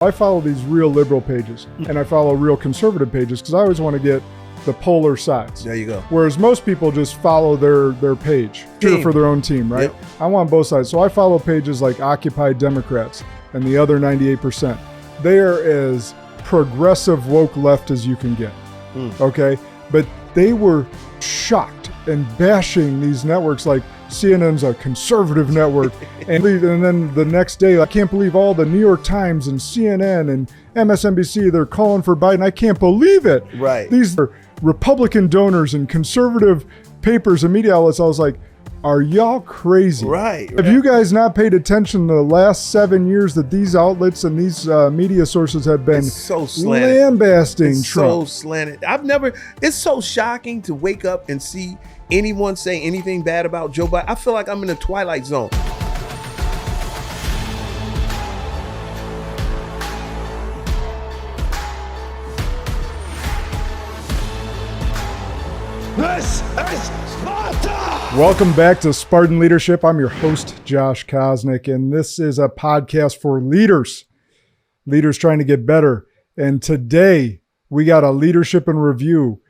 I follow these real liberal pages and I follow real conservative pages because I always want to get the polar sides. There you go. Whereas most people just follow their page for their own team, right? Yep. I want both sides. So I follow pages like Occupy Democrats and the other 98%. They are as progressive woke left as you can get, okay? But they were shocked and bashing these networks like CNN's a conservative network. and then the next day, I can't believe all the New York Times and CNN and MSNBC, they're calling for Biden. I can't believe it. Right. These are Republican donors and conservative papers and media outlets. I was like, are y'all crazy? Right. Have you guys not paid attention to the last 7 years that these outlets and these media sources have been lambasting Trump? So slanted. It's so shocking to wake up and see anyone say anything bad about Joe Biden. I feel like I'm in a twilight zone. This is Sparta! Welcome back to Spartan Leadership. I'm your host, Josh Kosnick, and this is a podcast for leaders trying to get better. And today we got a leadership and review.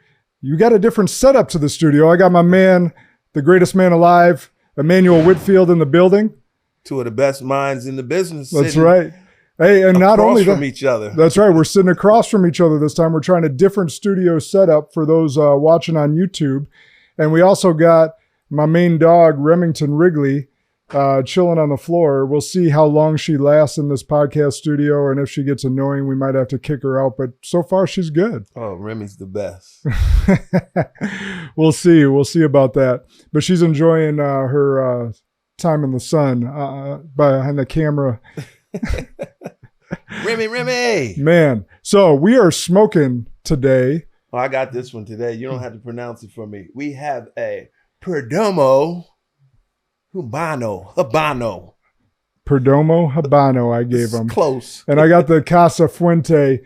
You got a different setup to the studio. I got my man, the greatest man alive, Emmanuel Whitfield in the building. Two of the best minds in the business. That's right. Hey, and not only from each other. That's right. We're sitting across from each other this time. We're trying a different studio setup for those watching on YouTube. And we also got my main dog, Remington Wrigley, chilling on the floor. We'll see how long she lasts in this podcast studio. And if she gets annoying, we might have to kick her out. But so far, she's good. Oh, Remy's the best. We'll see. We'll see about that. But she's enjoying her time in the sun behind the camera. Remy. Man. So we are smoking today. Oh, I got this one today. You don't have to pronounce it for me. We have a Perdomo Habano. Perdomo Habano I gave him. Close. And I got the Casa Fuente.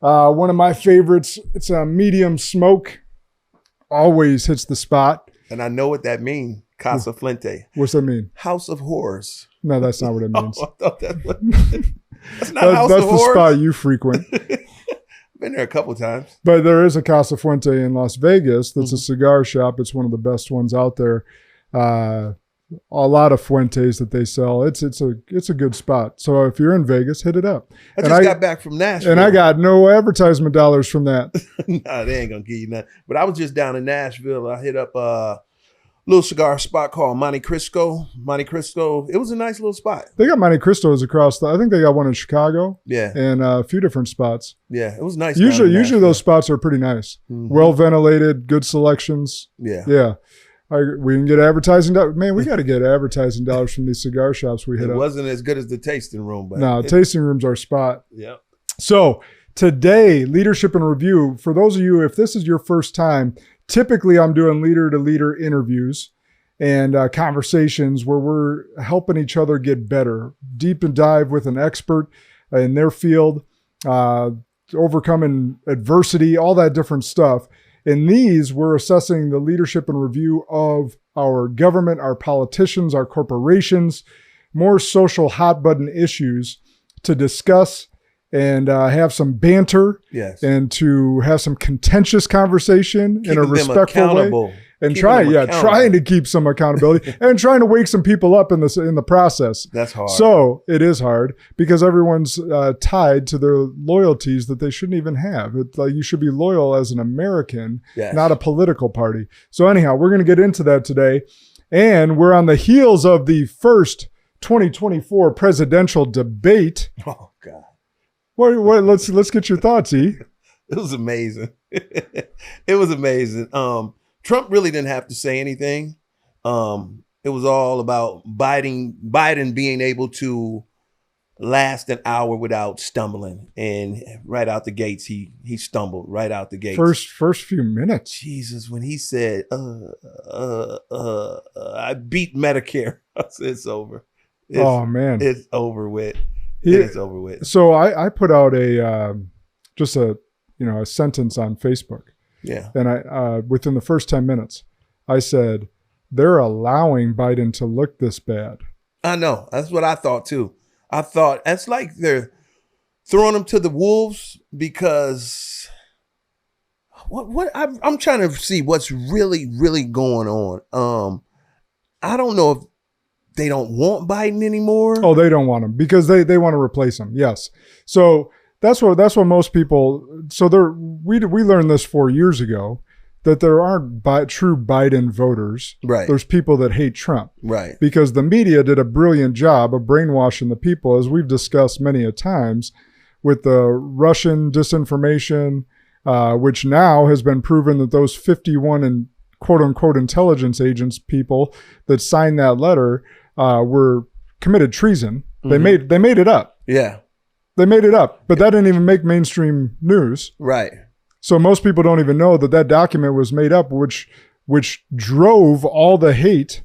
One of my favorites. It's a medium smoke. Always hits the spot. And I know what that means. Casa Fuente. What's that mean? House of Horrors. No, that's not what it means. Oh, I thought that's what that's not House that's of the Horrors. spot you frequent. Been there a couple times. But there is a Casa Fuente in Las Vegas that's a cigar shop. It's one of the best ones out there. A lot of Fuentes that they sell. It's a good spot. So if you're in Vegas, hit it up. I got back from Nashville. And I got no advertisement dollars from that. Nah, they ain't gonna give you nothing. But I was just down in Nashville. I hit up a little cigar spot called Monte Cristo. It was a nice little spot. They got Monte Cristos across. I think they got one in Chicago. Yeah. And a few different spots. Yeah, it was nice. Usually those spots are pretty nice. Mm-hmm. Well ventilated, good selections. Yeah. Yeah. We can get advertising dollars. Man, we got to get advertising dollars from these cigar shops we hit up. It wasn't as good as the tasting room. But no, tasting room's our spot. Yeah. So today, leadership and review. For those of you, if this is your first time, typically I'm doing leader-to-leader interviews and conversations where we're helping each other get better, deep and dive with an expert in their field, overcoming adversity, all that different stuff. In these, we're assessing the leadership and review of our government, our politicians, our corporations, more social hot button issues to discuss and have some banter. Yes. And to have some contentious conversation in a respectful way. And trying to keep some accountability and trying to wake some people up in the process. That's hard. So it is hard because everyone's tied to their loyalties that they shouldn't even have. It's like you should be loyal as an American, not a political party. So anyhow, we're going to get into that today. And we're on the heels of the first 2024 presidential debate. Oh, God. Let's get your thoughts, E. It was amazing. It was amazing. Trump really didn't have to say anything. It was all about Biden being able to last an hour without stumbling. And right out the gates, he stumbled right out the gates. First few minutes. Jesus, when he said, I beat Medicare. I said, it's over. Oh, man. It's over with. It's over with. So I put out a sentence on Facebook. Yeah. And I within the first 10 minutes, I said, they're allowing Biden to look this bad. I know. That's what I thought too. I thought it's like they're throwing them to the wolves because I'm trying to see what's really going on. I don't know if they don't want Biden anymore. Oh, they don't want him because they want to replace him. Yes. So that's what most people. So we learned this 4 years ago that there aren't true Biden voters. Right. There's people that hate Trump. Right. Because the media did a brilliant job of brainwashing the people, as we've discussed many a times, with the Russian disinformation, which now has been proven that those 51 and quote unquote intelligence agents people that signed that letter were committed treason. Mm-hmm. They made it up. Yeah. They made it up, but that didn't even make mainstream news. Right. So most people don't even know that document was made up, which drove all the hate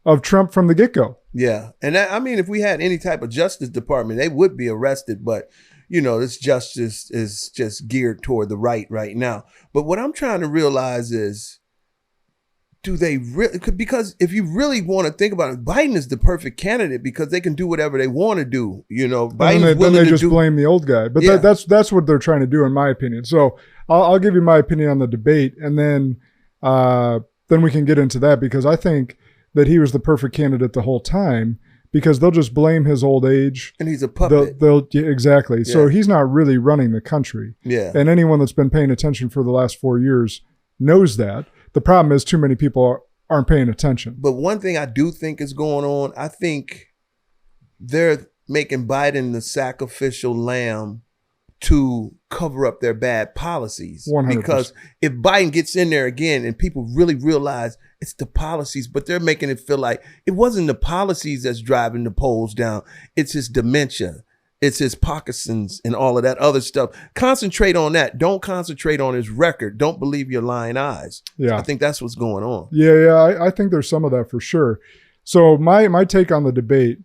of Trump from the get-go. Yeah. And if we had any type of Justice Department, they would be arrested, but this justice is just geared toward the right now. But what I'm trying to realize is, do they really? Because if you really want to think about it, Biden is the perfect candidate because they can do whatever they want to do. Then they just blame the old guy. But yeah. That's what they're trying to do, in my opinion. So I'll give you my opinion on the debate, and then we can get into that, because I think that he was the perfect candidate the whole time, because they'll just blame his old age. And he's a puppet. Exactly. Yeah. So he's not really running the country. Yeah. And anyone that's been paying attention for the last 4 years knows that. The problem is too many people aren't paying attention. But one thing I do think is going on, I think they're making Biden the sacrificial lamb to cover up their bad policies. 100%. Because if Biden gets in there again and people really realize it's the policies, but they're making it feel like it wasn't the policies that's driving the polls down. It's his dementia. It's his Parkinson's and all of that other stuff. Concentrate on that. Don't concentrate on his record. Don't believe your lying eyes. Yeah. I think that's what's going on. Yeah. I think there's some of that for sure. So my take on the debate,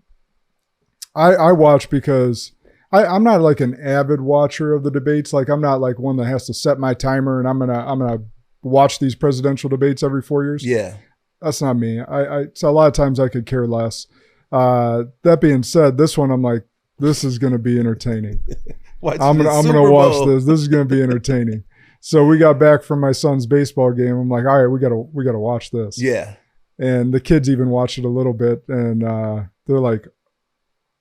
I watch because I'm not like an avid watcher of the debates. Like, I'm not like one that has to set my timer and I'm gonna watch these presidential debates every 4 years. Yeah. That's not me. So a lot of times I could care less. That being said, this one I'm like, this is going to be entertaining. I'm going to watch this. This is going to be entertaining. So we got back from my son's baseball game. I'm like, all right, we got to watch this. Yeah. And the kids even watched it a little bit, and they're like,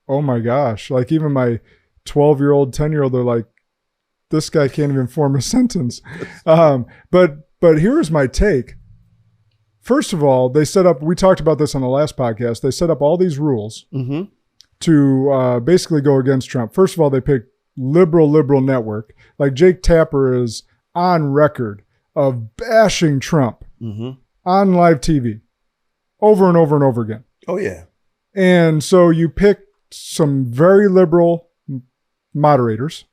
oh my gosh. Like, even my 12-year-old, 10-year-old, they're like, this guy can't even form a sentence. But here's my take. First of all, they set up, we talked about this on the last podcast, they set up all these rules. Mm-hmm. To basically go against Trump. First of all, they picked liberal network. Like, Jake Tapper is on record of bashing Trump on live TV over and over and over again. Oh, yeah. And so you picked some very liberal moderators,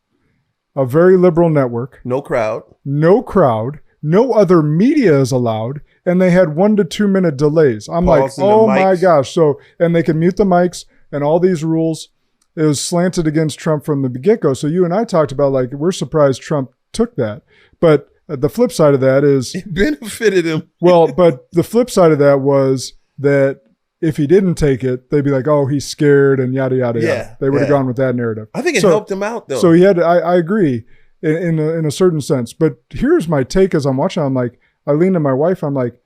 a very liberal network. No crowd. No other media is allowed. And they had 1 to 2 minute delays. I'm Pause like, oh my gosh. So, and they can mute the mics. And all these rules, it was slanted against Trump from the get-go. So you and I talked about, like, we're surprised Trump took that. But the flip side of that is... It benefited him. Well, but the flip side of that was that if he didn't take it, they'd be like, oh, he's scared and yada, yada, yada. They would have gone with that narrative. I think it helped him out, though. So he had, I agree in a certain sense. But here's my take as I'm watching. I'm like, I lean to my wife. I'm like,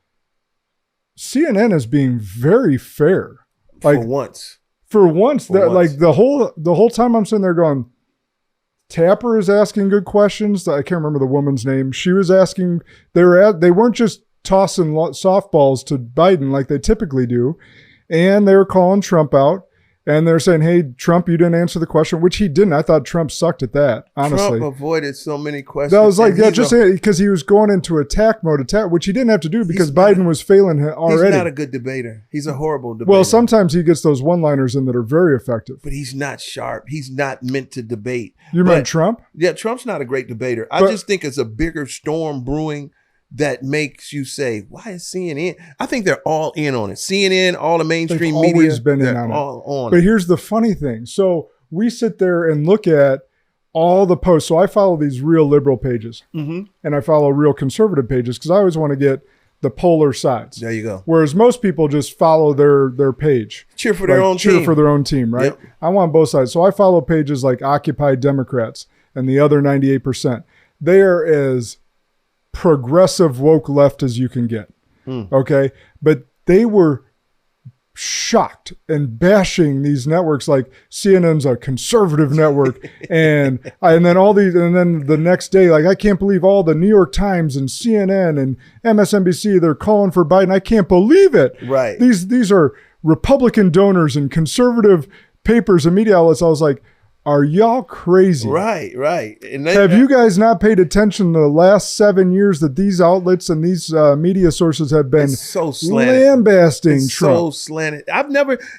CNN is being very fair. Like, For once, like the whole time I'm sitting there going, Tapper is asking good questions. I can't remember the woman's name. She was asking. They weren't just tossing softballs to Biden like they typically do, and they were calling Trump out. And they're saying, hey, Trump, you didn't answer the question, which he didn't. I thought Trump sucked at that, honestly. Trump avoided so many questions. That was like, just because he was going into attack mode, which he didn't have to do because Biden was failing already. He's not a good debater. He's a horrible debater. Well, sometimes he gets those one-liners in that are very effective. But he's not sharp. He's not meant to debate. You mean Trump? Yeah, Trump's not a great debater. I just think it's a bigger storm brewing that makes you say, why is CNN? I think they're all in on it. CNN, all the mainstream media. They've always been in on it. But here's the funny thing. So we sit there and look at all the posts. So I follow these real liberal pages and I follow real conservative pages because I always want to get the polar sides. There you go. Whereas most people just follow their page. Cheer for their own team. Cheer for their own team, right? Yep. I want both sides. So I follow pages like Occupy Democrats and the other 98%. They are as progressive woke left as you can get. Okay? But they were shocked and bashing these networks like CNN's a conservative network and then all these, and then the next day, like, I can't believe all the New York Times and CNN and MSNBC, they're calling for Biden. I can't believe it. Right. These are Republican donors and conservative papers and media outlets. I was like, are y'all crazy? Right. And have you guys not paid attention to the last 7 years that these outlets and these media sources have been so slanted, lambasting Trump? So slanted.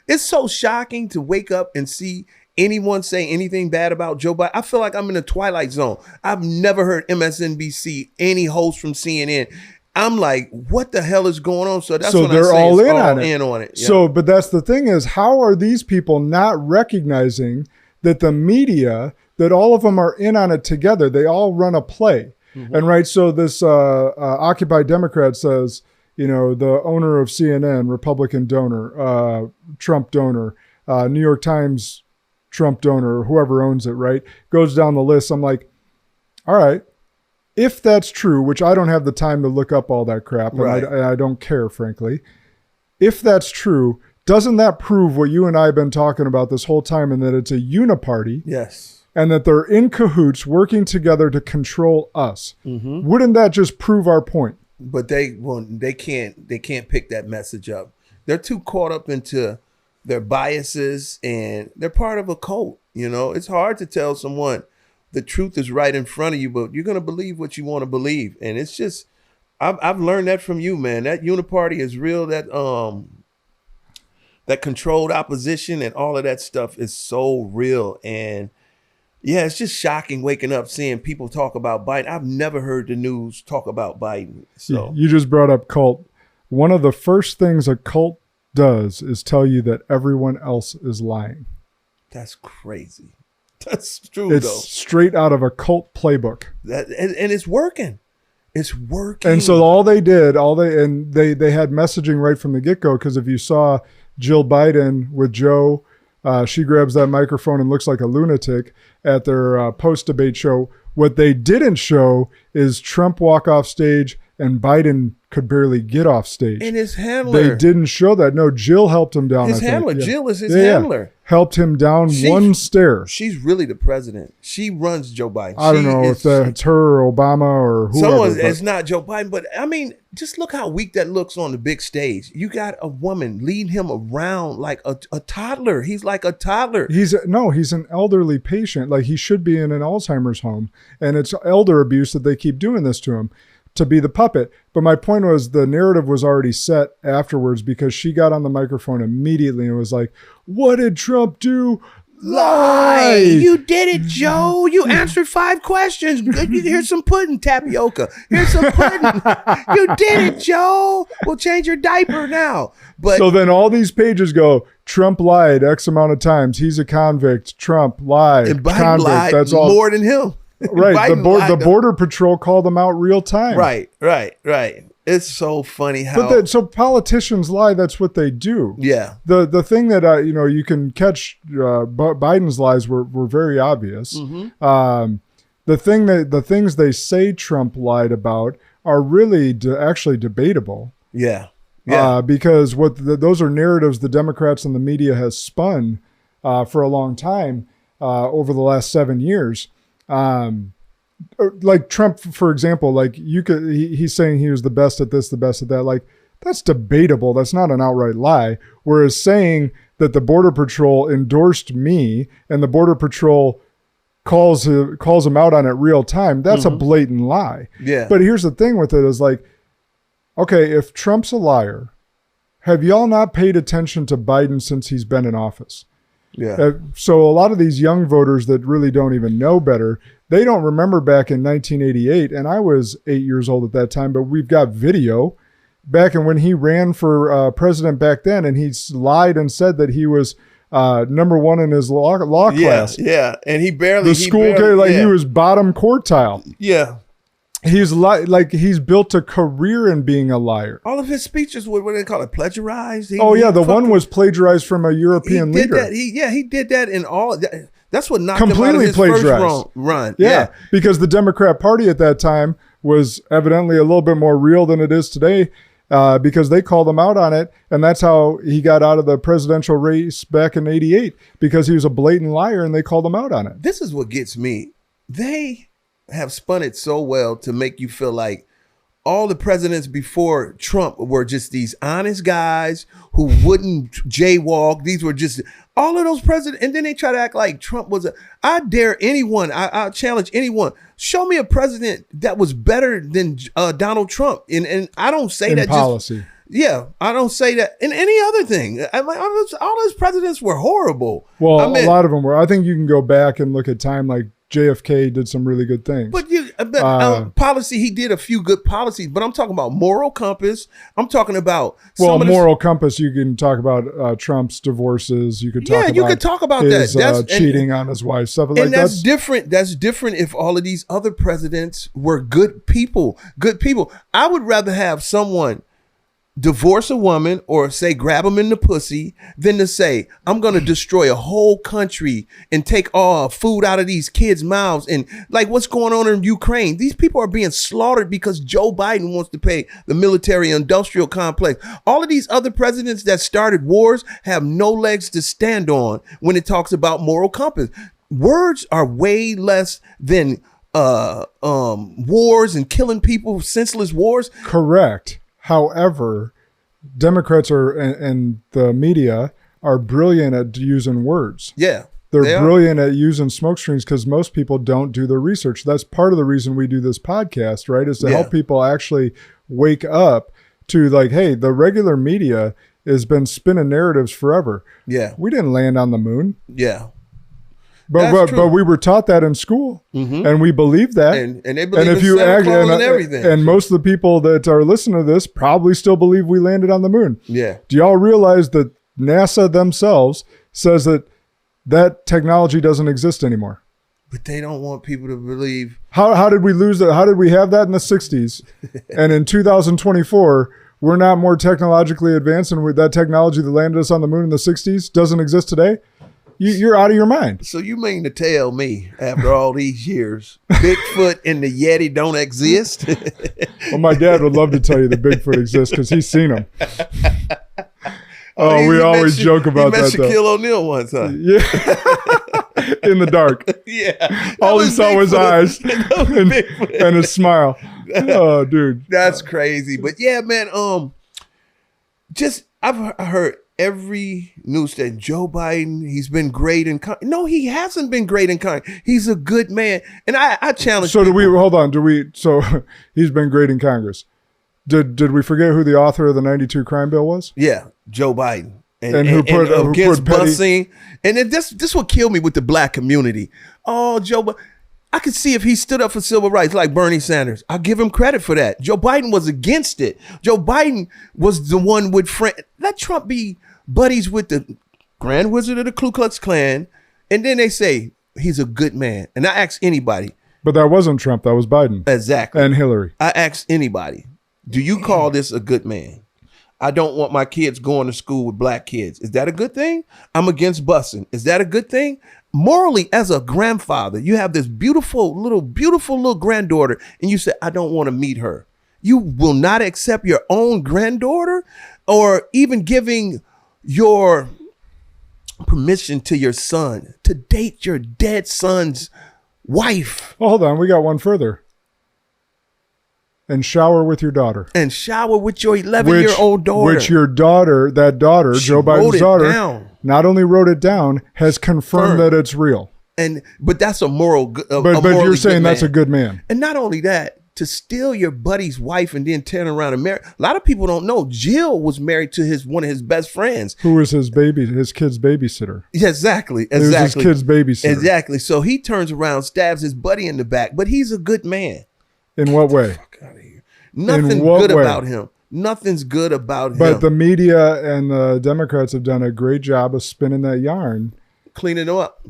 It's so shocking to wake up and see anyone say anything bad about Joe Biden. I feel like I'm in a twilight zone. I've never heard MSNBC, any host from CNN. I'm like, what the hell is going on? So that's what they're all in on it. Yeah. So, but that's the thing is, how are these people not recognizing that the media, that all of them are in on it together? They all run a play. And right, so this Occupy Democrat says, the owner of CNN, Republican donor, Trump donor, New York Times Trump donor, whoever owns it, right, goes down the list. I'm like, all right, if that's true, which I don't have the time to look up all that crap, and I don't care, frankly. If that's true, doesn't that prove what you and I have been talking about this whole time, and that it's a uniparty? Yes. And that they're in cahoots working together to control us. Wouldn't that just prove our point? But they can't pick that message up. They're too caught up into their biases, and they're part of a cult. It's hard to tell someone the truth is right in front of you, but you're going to believe what you want to believe. And it's just, I've learned that from you, man. That uniparty is real. That controlled opposition and all of that stuff is so real. And yeah, it's just shocking waking up seeing people talk about Biden. I've never heard the news talk about Biden. So you just brought up cult. One of the first things a cult does is tell you that everyone else is lying. That's crazy. That's true. It's though. Straight out of a cult playbook. And it's working. It's working. And so they had messaging right from the get-go, because if you saw Jill Biden with Joe, she grabs that microphone and looks like a lunatic at their post-debate show. What they didn't show is Trump walk off stage and Biden could barely get off stage. And his handler. They didn't show that. No, Jill helped him down. His handler. Yeah. Jill is his handler. Helped him down one stair. She's really the president. She runs Joe Biden. I don't know if that's her or Obama or whoever. It's not Joe Biden, but I mean, just look how weak that looks on the big stage. You got a woman leading him around like a toddler. He's like a toddler. He's an elderly patient. Like, he should be in an Alzheimer's home, and it's elder abuse that they keep doing this to him, to be the puppet. But my point was, the narrative was already set afterwards, because she got on the microphone immediately and was like, what did Trump do? Lie! You did it, Joe. You answered 5 questions. Here's some pudding, tapioca. Here's some pudding. You did it, Joe. We'll change your diaper now. But so then all these pages go, Trump lied X amount of times. He's a convict. Trump lied. And Biden lied. That's all. More than him. Right. The Border Patrol called them out real time. Right. It's so funny how. So politicians lie. That's what they do. Yeah. The thing that you can catch Biden's lies were very obvious. The things they say Trump lied about are really actually debatable. Yeah. Because those are narratives the Democrats and the media has spun for a long time over the last 7 years. Like Trump, for example, like he's saying he was the best at this, the best at that. Like, that's debatable. That's not an outright lie. Whereas saying that the Border Patrol endorsed me and the Border Patrol calls him out on it real time, that's a blatant lie. Yeah. But here's the thing with it is, like, okay, if Trump's a liar, have y'all not paid attention to Biden since he's been in office? Yeah. So a lot of these young voters that really don't even know better, they don't remember back in 1988, and I was 8 years old at that time, but we've got video back in when he ran for president back then, and he lied and said that he was number one in his law class. Yeah, and he he was bottom quartile. Yeah. He's he's built a career in being a liar. All of his speeches were what they call it, plagiarized. The one was plagiarized from a European leader. He did that in all. That's what knocked completely him out of his plagiarized. first run. Yeah, because the Democrat Party at that time was evidently a little bit more real than it is today, because they called him out on it, and that's how he got out of the presidential race back in '88, because he was a blatant liar, and they called him out on it. This is what gets me. They have spun it so well to make you feel like all the presidents before Trump were just these honest guys who wouldn't jaywalk. These were just all of those presidents. And then they try to act like Trump was I dare anyone. I challenge anyone. Show me a president that was better than Donald Trump. And I don't say in that policy. I don't say that in any other thing. I'm like, all those presidents were horrible. Well, a lot of them were. I think you can go back and look at time like JFK did some really good things. But policy, he did a few good policies, but I'm talking about moral compass. I'm talking about moral compass. You can talk about Trump's divorces. You could talk about his, that. Cheating on his wife, stuff like that. And that's different. That's different if all of these other presidents were good people. Good people. I would rather have someone divorce a woman or say grab them in the pussy than to say I'm going to destroy a whole country and take all food out of these kids' mouths. And like what's going on in Ukraine, these people are being slaughtered because Joe Biden wants to pay the military industrial complex. All of these other presidents that started wars have no legs to stand on when it talks about moral compass. Words are way less than wars and killing people, senseless wars. Correct. However, Democrats and the media are brilliant at using words. Yeah. They're brilliant at using smoke screens because most people don't do their research. That's part of the reason we do this podcast, right? Is to help people actually wake up to like, hey, the regular media has been spinning narratives forever. Yeah. We didn't land on the moon. Yeah. But we were taught that in school, and we believe that. And they believe in Santa Claus and everything. And most of the people that are listening to this probably still believe we landed on the moon. Yeah. Do y'all realize that NASA themselves says that technology doesn't exist anymore? But they don't want people to believe. How did we lose that? How did we have that in the 60s? And in 2024, we're not more technologically advanced, and that technology that landed us on the moon in the 60s doesn't exist today? You're out of your mind. So you mean to tell me after all these years, Bigfoot and the Yeti don't exist? Well, my dad would love to tell you that Bigfoot exists because he's seen them. We always joke about that. He met Shaquille O'Neal once, huh? Yeah. In the dark. Yeah. All he saw was eyes and his smile. Oh, dude. That's crazy. But yeah, man, I've heard every news station, Joe Biden, he's been great in Congress. No, he hasn't been great in Congress. He's a good man. And I challenge So he's been great in Congress. Did we forget who the author of the 92 crime bill was? Yeah, Joe Biden. And who put busing. And this will kill me with the black community. Oh, Joe, I could see if he stood up for civil rights like Bernie Sanders. I'll give him credit for that. Joe Biden was against it. Joe Biden was the one with let Trump be buddies with the Grand Wizard of the Ku Klux Klan. And then they say he's a good man. And I ask anybody. But that wasn't Trump. That was Biden. Exactly. And Hillary. I ask anybody, do you call this a good man? I don't want my kids going to school with black kids. Is that a good thing? I'm against busing. Is that a good thing? Morally, as a grandfather, you have this beautiful little granddaughter, and you say, I don't want to meet her. You will not accept your own granddaughter, or even giving your permission to your son to date your dead son's wife. Well, hold on. We got one further. And shower with your daughter. And shower with your 11-year-old daughter. Which Joe Biden's daughter, not only wrote it down, has confirmed that it's real. But that's a moral. But you're saying that's a good man. And not only that, to steal your buddy's wife and then turn around and marry. A lot of people don't know Jill was married to one of his best friends, who was his kid's babysitter. Yeah, exactly. It was his kid's babysitter. Exactly. So he turns around, stabs his buddy in the back, but he's a good man. In what way? Out of here. Nothing good about him. Nothing's good about him. But the media and the Democrats have done a great job of spinning that yarn cleaning them up.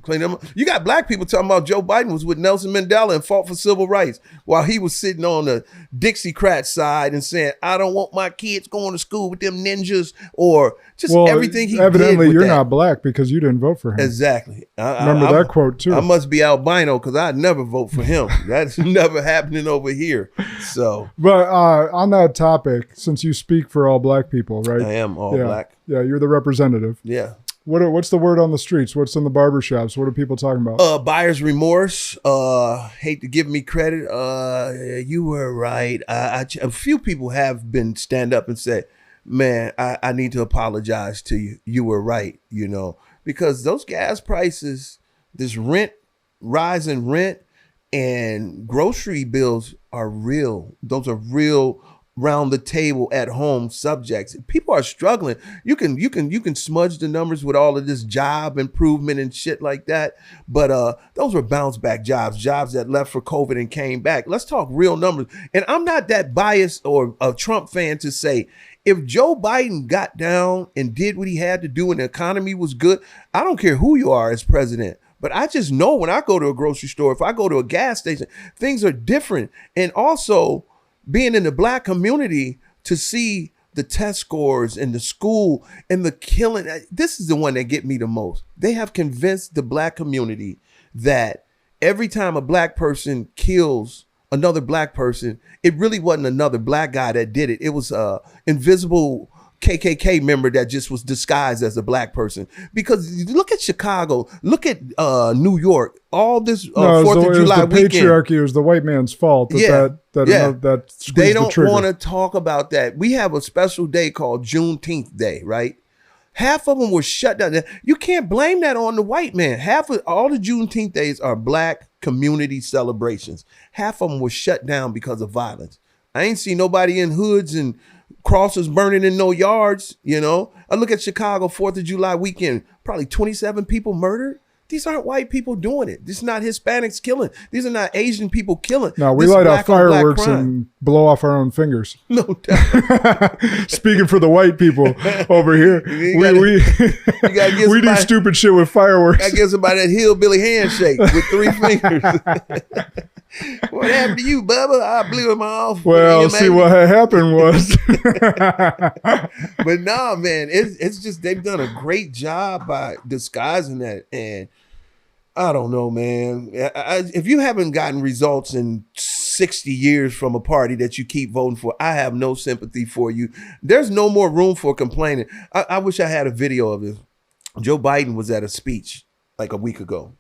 You got black people talking about Joe Biden was with Nelson Mandela and fought for civil rights while he was sitting on the Dixiecrat side and saying, I don't want my kids going to school with them ninjas, or just everything he did. Evidently, you're not black because you didn't vote for him. Exactly. Remember that quote too. I must be albino because I'd never vote for him. That's never happening over here. So, but on that topic, since you speak for all black people, right? I am all black. Yeah, you're the representative. Yeah. What's the word on the streets? What's in the barbershops? What are people talking about? Buyer's remorse. Hate to give me credit. You were right. A few people have been stand up and say, man, I need to apologize to you. You were right, because those gas prices, this rise in rent and grocery bills are real. Those are real round the table at home subjects. People are struggling. You can smudge the numbers with all of this job improvement and shit like that, but those were bounce back jobs that left for COVID and came back. Let's talk real numbers. And I'm not that biased or a Trump fan to say if Joe Biden got down and did what he had to do and the economy was good, I don't care who you are as president. But I just know when I go to a grocery store, if I go to a gas station, things are different. And also, being in the black community, to see the test scores and the school and the killing, this is the one that get me the most. They have convinced the black community that every time a black person kills another black person, it really wasn't another black guy that did it. It was a invisible KKK member that just was disguised as a black person. Because look at Chicago, look at New York, all this 4th of July weekend. Patriarchy, it was the white man's fault. That they don't want to talk about that. We have a special day called Juneteenth Day, right? Half of them were shut down. You can't blame that on the white man. Half of all the Juneteenth days are black community celebrations. Half of them were shut down because of violence. I ain't seen nobody in hoods and crosses burning in no yards, I look at Chicago 4th of July weekend, probably 27 people murdered. These aren't white people doing it. This is not Hispanics killing. These are not Asian people killing. No, we light off fireworks and blow off our own fingers. No doubt. Speaking for the white people over here, we do stupid shit with fireworks. I give somebody that hillbilly handshake with 3 fingers. What happened to you, Bubba? I blew him off. Well, see, what had happened was. But no, man, it's just they've done a great job by disguising that. And I don't know, man. If you haven't gotten results in 60 years from a party that you keep voting for, I have no sympathy for you. There's no more room for complaining. I wish I had a video of this. Joe Biden was at a speech like a week ago.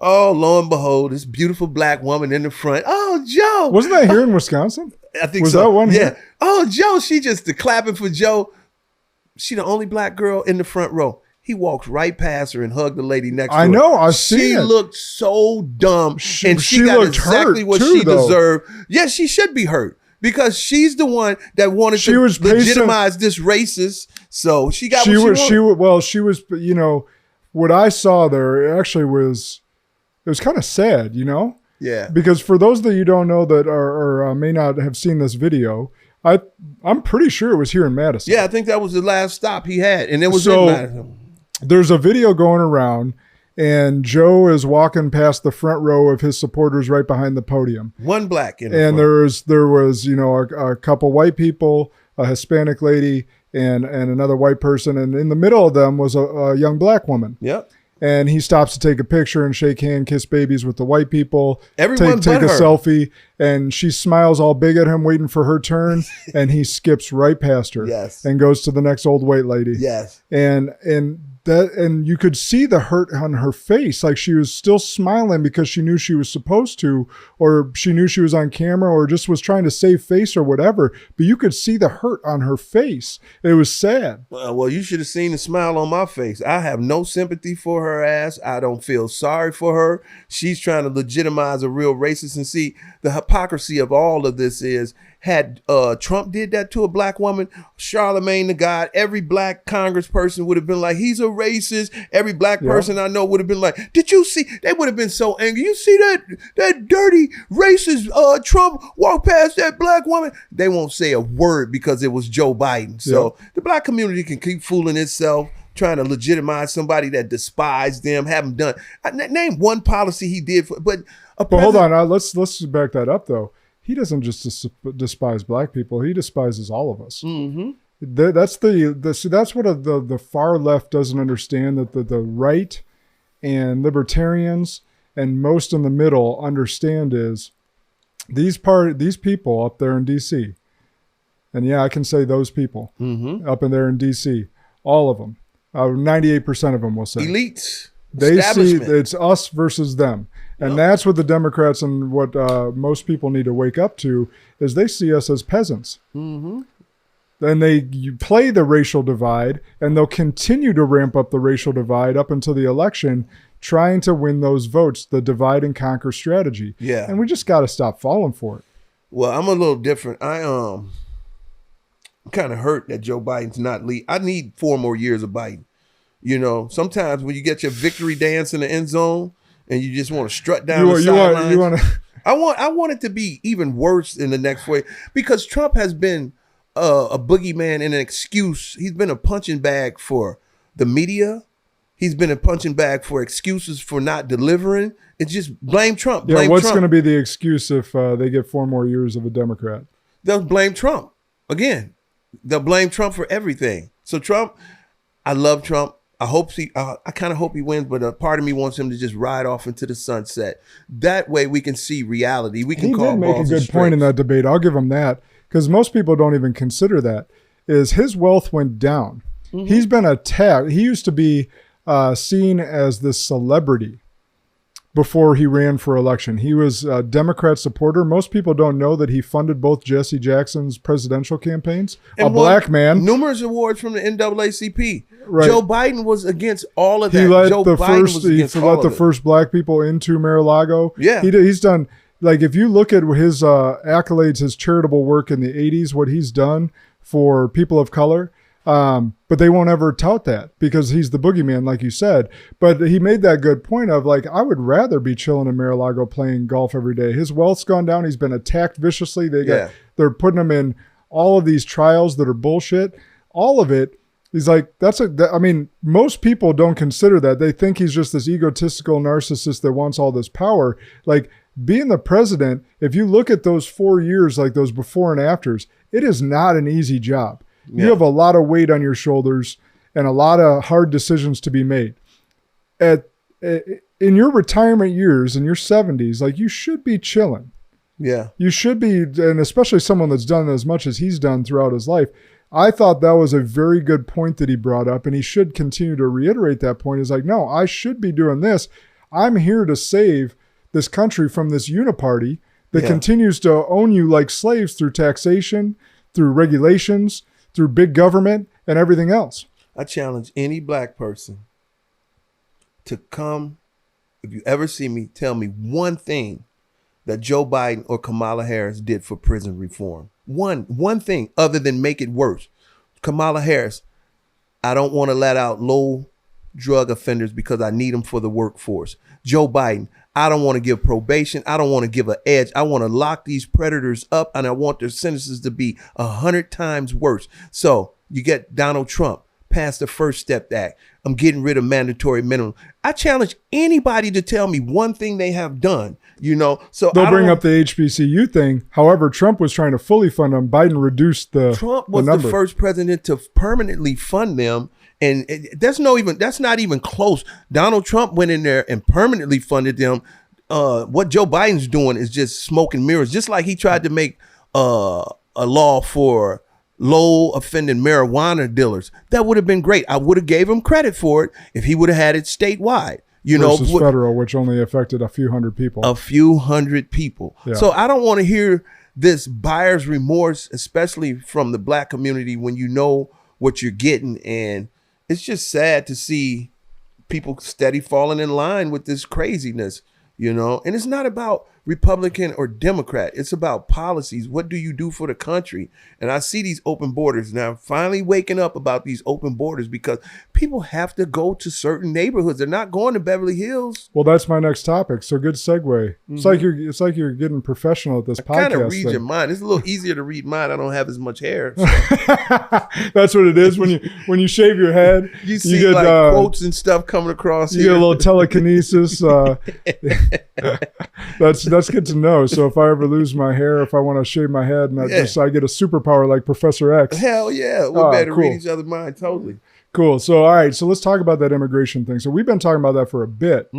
Oh, lo and behold, this beautiful black woman in the front. Oh, Joe. Wasn't that here in Wisconsin? I think was so. That one? Yeah. Here? Oh, Joe, she just clapping for Joe. She the only black girl in the front row. He walks right past her and hugged the lady next to her. I know. I see it. She looked so dumb. And she got exactly what she deserved. Yes, she should be hurt. Because she's the one that wanted to legitimize this racist. So she got what she wanted. She was, what I saw there actually was... It was kind of sad, Yeah. Because for those that you don't know that are may not have seen this video, I'm pretty sure it was here in Madison. Yeah, I think that was the last stop he had, and it was in Madison. There's a video going around, and Joe is walking past the front row of his supporters right behind the podium. One black in and there was a couple white people, a Hispanic lady, and another white person, and in the middle of them was a young black woman. Yep. And he stops to take a picture and shake hand, kiss babies with the white people. Everyone take a selfie, and she smiles all big at him, waiting for her turn, and he skips right past her. Yes. And goes to the next old white lady. Yes. And you could see the hurt on her face, like she was still smiling because she knew she was supposed to, or she knew she was on camera, or just was trying to save face or whatever. But you could see the hurt on her face. It was sad. Well, you should have seen the smile on my face. I have no sympathy for her ass. I don't feel sorry for her. She's trying to legitimize a real racist. And see, the hypocrisy of all of this is, had Trump did that to a black woman, Charlemagne the God, every black congressperson would have been like, he's a racist. Every black person I know would have been like, did you see? They would have been so angry. You see that dirty racist Trump walk past that black woman? They won't say a word because it was Joe Biden. So the black community can keep fooling itself, trying to legitimize somebody that despised them, haven't done. Name one policy he did, but hold on, let's back that up though. He doesn't just despise black people; he despises all of us. Mm-hmm. That's what the far left doesn't understand. That the right and libertarians and most in the middle understand is these people up there in D.C. And yeah, I can say those people up in there in D.C. All of them, 98% of them will say elites. They see it's us versus them. And that's what the Democrats and what most people need to wake up to is they see us as peasants. Mm-hmm. Then you play the racial divide, and they'll continue to ramp up the racial divide up until the election, trying to win those votes, the divide and conquer strategy. Yeah. And we just got to stop falling for it. Well, I'm a little different. I'm kind of hurt that Joe Biden's not lead. I need 4 more years of Biden. You know, sometimes when you get your victory dance in the end zone, and you just want to strut down the sidelines. I want it to be even worse in the next 4 years because Trump has been a boogeyman and an excuse. He's been a punching bag for the media. He's been a punching bag for excuses for not delivering. It's just blame Trump. What's going to be the excuse if they get 4 more years of a Democrat? They'll blame Trump again. They'll blame Trump for everything. So Trump, I love Trump. I kind of hope he wins, but a part of me wants him to just ride off into the sunset. That way we can see reality. We can call balls and strikes. He did make a good point in that debate. I'll give him that because most people don't even consider that. Is his wealth went down. Mm-hmm. He's been attacked. He used to be seen as this celebrity before he ran for election. He was a Democrat supporter. Most people don't know that he funded both Jesse Jackson's presidential campaigns. And black man. Numerous awards from the NAACP. Right. Joe Biden was against all of that. He let the first black people into Mar-a-Lago. Yeah. He's done, like, if you look at his accolades, his charitable work in the 80s, what he's done for people of color, but they won't ever tout that because he's the boogeyman, like you said. But he made that good point of, like, I would rather be chilling in Mar-a-Lago playing golf every day. His wealth's gone down. He's been attacked viciously. They're putting him in all of these trials that are bullshit. All of it. He's like, most people don't consider that. They think he's just this egotistical narcissist that wants all this power. Like, being the president, if you look at those 4 years, like those before and afters, it is not an easy job. Yeah. You have a lot of weight on your shoulders and a lot of hard decisions to be made. In your retirement years, in your 70s, like, you should be chilling. Yeah. You should be, and especially someone that's done as much as he's done throughout his life. I thought that was a very good point that he brought up, and he should continue to reiterate that point. He's like, no, I should be doing this. I'm here to save this country from this uniparty that continues to own you like slaves through taxation, through regulations, through big government, and everything else. I challenge any black person to come, if you ever see me, tell me one thing that Joe Biden or Kamala Harris did for prison reform. One thing other than make it worse. Kamala Harris, I don't want to let out low drug offenders because I need them for the workforce. Joe Biden, I don't want to give probation. I don't want to give an edge. I want to lock these predators up, and I want their sentences to be 100 times worse. So you get Donald Trump, passed the First Step Act. I'm getting rid of mandatory minimum. I challenge anybody to tell me one thing they have done, So they'll bring up the HBCU thing. However, Trump was trying to fully fund them. Biden reduced Trump was the first president to permanently fund them. And that's not even close. Donald Trump went in there and permanently funded them. What Joe Biden's doing is just smoke and mirrors. Just like he tried to make a law for low offending marijuana dealers. That would have been great. I would have gave him credit for it if he would have had it statewide. Versus federal, which only affected a few hundred people. Yeah. So I don't want to hear this buyer's remorse, especially from the black community, when you know what you're getting. And it's just sad to see people steady falling in line with this craziness. you know, and it's not about Republican or Democrat. It's about policies. What do you do for the country? And I see these open borders now, finally waking up about these open borders because people have to go to certain neighborhoods. They're not going to Beverly Hills. Well, that's my next topic. So good segue. It's like you're getting professional at this podcast. Kind of read your mind. It's a little easier to read mine. I don't have as much hair. So. That's what it is. When you shave your head, you see get, like quotes and stuff coming across. You get a little telekinesis. That's good to know. So if I ever lose my hair, if I want to shave my head, and I get a superpower like Professor X. Hell yeah, we're better read each other's mind. Totally. Cool. So all right. So let's talk about that immigration thing. So we've been talking about that for a bit.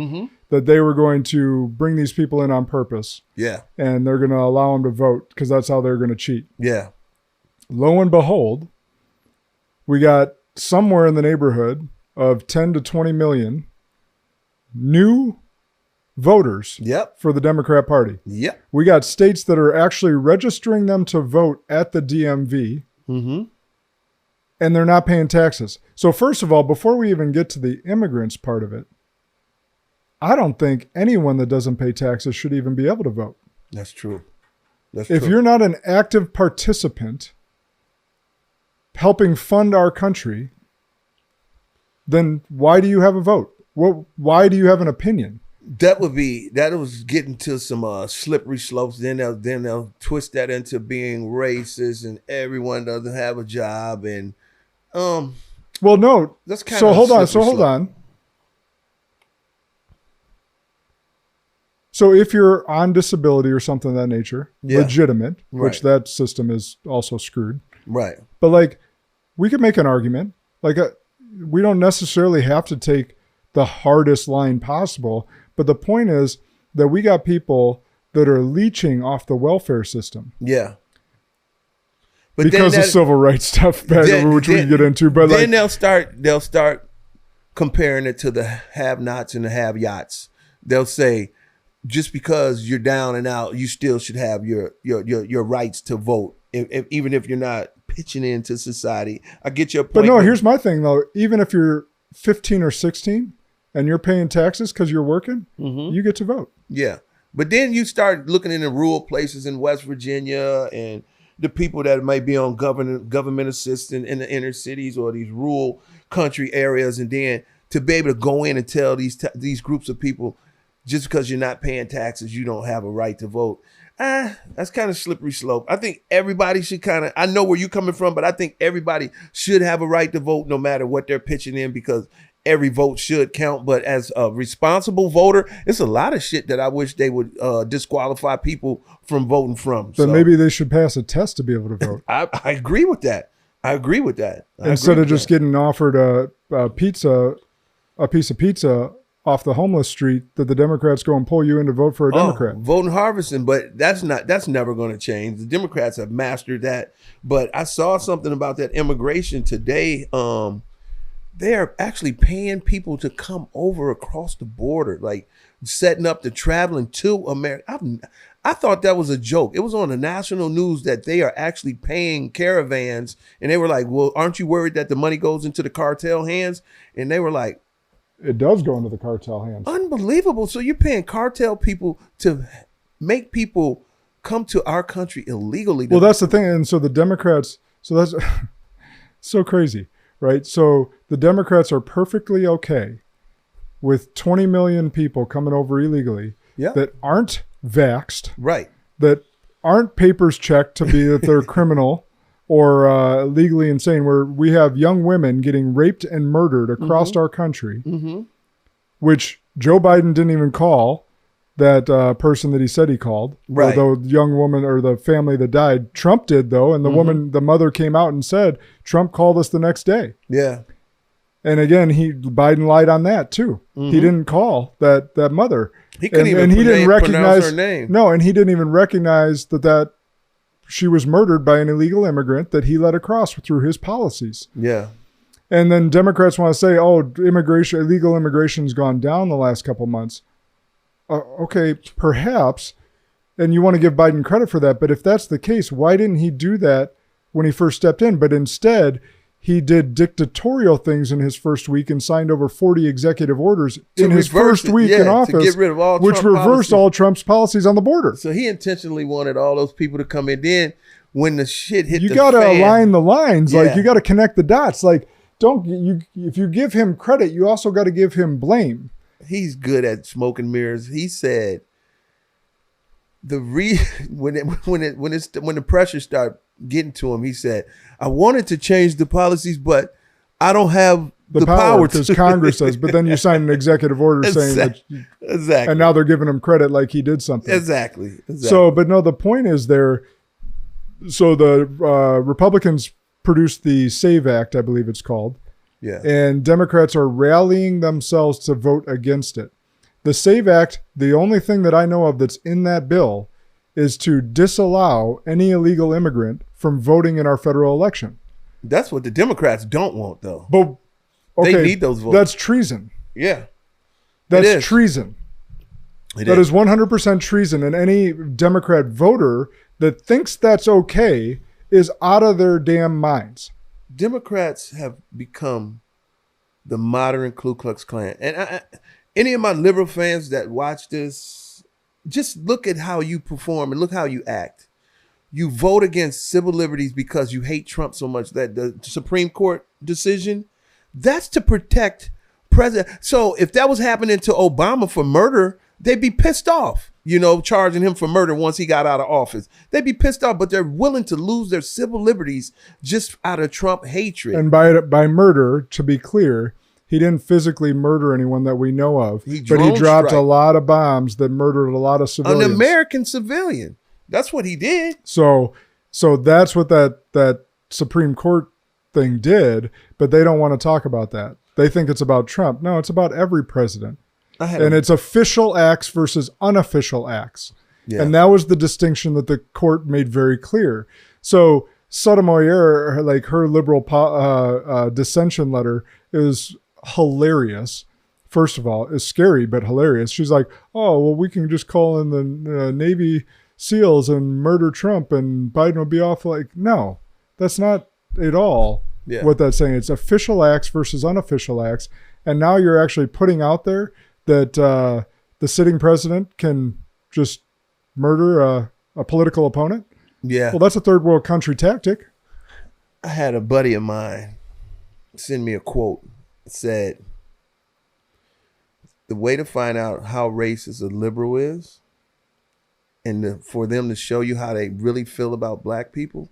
That they were going to bring these people in on purpose. Yeah. And they're going to allow them to vote because that's how they're going to cheat. Yeah. Lo and behold, we got somewhere in the neighborhood of 10 to 20 million new voters for the Democrat Party. Yep. We got states that are actually registering them to vote at the DMV, and they're not paying taxes. So first of all, before we even get to the immigrants part of it, I don't think anyone that doesn't pay taxes should even be able to vote. That's true. If you're not an active participant helping fund our country, then why do you have a vote? Why do you have an opinion? That was getting to some slippery slopes. Then they'll twist that into being racist and everyone doesn't have a job and well, no. That's kind so of hold on. So if you're on disability or something of that nature, legitimate, which that system is also screwed. Right. But like we could make an argument. Like we don't necessarily have to take the hardest line possible. But the point is that we got people that are leeching off the welfare system. Yeah. But because of civil rights stuff, which we can get into. But then they'll start comparing it to the have-nots and the have-yachts. They'll say, just because you're down and out, you still should have your rights to vote, even if you're not pitching into society. I get your point. But no, here's my thing though. Even if you're 15 or 16 and you're paying taxes because you're working, you get to vote. Yeah. But then you start looking in the rural places in West Virginia and the people that might be on government assistance in the inner cities or these rural country areas, and then to be able to go in and tell these groups of people, just because you're not paying taxes, you don't have a right to vote. That's kind of slippery slope. I think everybody should I know where you're coming from, but I think everybody should have a right to vote no matter what they're pitching in, because every vote should count. But as a responsible voter, it's a lot of shit that I wish they would disqualify people from voting from. But maybe they should pass a test to be able to vote. I agree with that. Instead of just getting offered a piece of pizza off the homeless street, that the Democrats go and pull you in to vote for a Democrat. Voting harvesting, but that's never going to change. The Democrats have mastered that. But I saw something about that immigration today. They are actually paying people to come over across the border, like setting up the traveling to America. I thought that was a joke. It was on the national news that they are actually paying caravans, and they were like, well, aren't you worried that the money goes into the cartel hands? And they were like, it does go into the cartel hands. Unbelievable. So you're paying cartel people to make people come to our country illegally. Well, that's the thing. And so the Democrats, so that's so crazy, right? So the Democrats are perfectly okay with 20 million people coming over illegally that aren't vaxxed, right? That aren't papers checked to be that they're criminal or legally insane, where we have young women getting raped and murdered across our country, which Joe Biden didn't even call that person that he said he called. Right. The young woman or the family that died. Trump did, though, and the woman, the mother came out and said, Trump called us the next day. Yeah. And again, Biden lied on that, too. He didn't call that mother. He couldn't even recognize her name. No, and he didn't even recognize that she was murdered by an illegal immigrant that he let across through his policies. Yeah. And then Democrats want to say, illegal immigration's gone down the last couple months. Okay, perhaps. And you want to give Biden credit for that. But if that's the case, why didn't he do that when he first stepped in? But instead, he did dictatorial things in his first week and signed over 40 executive orders in his first week in office, to get rid of all which Trump reversed policies. all Trump's policies on the border. So he intentionally wanted all those people to come in. Then when the shit hit the fan. You got to align the lines. Yeah. Like, you got to connect the dots. Like, if you give him credit, you also got to give him blame. He's good at smoke and mirrors. He said when the pressure started getting to him, he said, I wanted to change the policies, but I don't have the power to. Because Congress does. But then you sign an executive order saying that. Exactly. And now they're giving him credit like he did something. Exactly. So, but no, the point is there. So the Republicans produced the SAVE Act, I believe it's called. Yeah. And Democrats are rallying themselves to vote against it. The SAVE Act, the only thing that I know of that's in that bill is to disallow any illegal immigrant from voting in our federal election. That's what the Democrats don't want, though. But okay, they need those votes. That's treason. Yeah. That's treason. That is 100% treason. And any Democrat voter that thinks that's okay is out of their damn minds. Democrats have become the modern Ku Klux Klan. And any of my liberal fans that watch this, just look at how you perform and look how you act. You vote against civil liberties because you hate Trump so much that the Supreme Court decision, that's to protect president. So if that was happening to Obama for murder, they'd be pissed off, charging him for murder once he got out of office. They'd be pissed off, but they're willing to lose their civil liberties just out of Trump hatred. And by murder, to be clear, he didn't physically murder anyone that we know of, but he dropped a lot of bombs that murdered a lot of civilians. An American civilian. That's what he did. So that's what that Supreme Court thing did, but they don't want to talk about that. They think it's about Trump. No, it's about every president. And it's official acts versus unofficial acts. Yeah. And that was the distinction that the court made very clear. So Sotomayor, like her liberal dissension letter is hilarious. First of all, it's scary, but hilarious. She's like, oh, well, we can just call in the Navy SEALs and murder Trump and Biden will be off. Like, no, that's not at all what that's saying. It's official acts versus unofficial acts. And now you're actually putting out there that the sitting president can just murder a political opponent. Yeah. Well, that's a third world country tactic. I had a buddy of mine send me a quote. It said, the way to find out how racist a liberal is and for them to show you how they really feel about black people